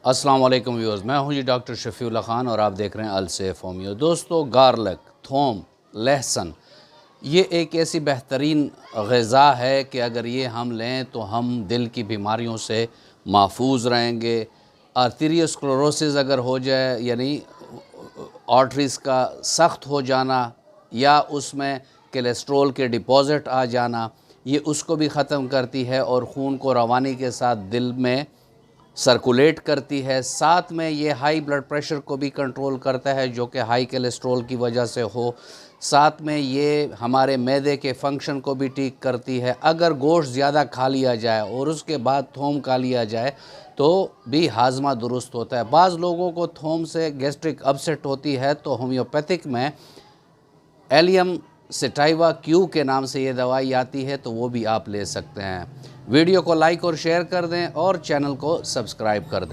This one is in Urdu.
السلام علیکم ویورز، میں ہوں ڈاکٹر شفیع اللہ خان اور آپ دیکھ رہے ہیں السیف ہومیو۔ دوستو، گارلک، تھوم، لہسن یہ ایک ایسی بہترین غذا ہے کہ اگر یہ ہم لیں تو ہم دل کی بیماریوں سے محفوظ رہیں گے۔ آرتیریوسکلروسس اگر ہو جائے، یعنی آرٹریز کا سخت ہو جانا یا اس میں کولیسٹرول کے ڈپازٹ آ جانا، یہ اس کو بھی ختم کرتی ہے اور خون کو روانی کے ساتھ دل میں سرکولیٹ کرتی ہے۔ ساتھ میں یہ ہائی بلڈ پریشر کو بھی کنٹرول کرتا ہے جو کہ ہائی کولیسٹرول کی وجہ سے ہو۔ ساتھ میں یہ ہمارے معدے کے فنکشن کو بھی ٹھیک کرتی ہے۔ اگر گوشت زیادہ کھا لیا جائے اور اس کے بعد تھوم کھا لیا جائے تو بھی ہاضمہ درست ہوتا ہے۔ بعض لوگوں کو تھوم سے گیسٹرک اپسیٹ ہوتی ہے تو ہومیوپیتھک میں ایلیم سٹائیوا کیو کے نام سے یہ دوائی آتی ہے، تو وہ بھی آپ لے سکتے ہیں۔ ویڈیو کو لائک اور شیئر کر دیں اور چینل کو سبسکرائب کر دیں۔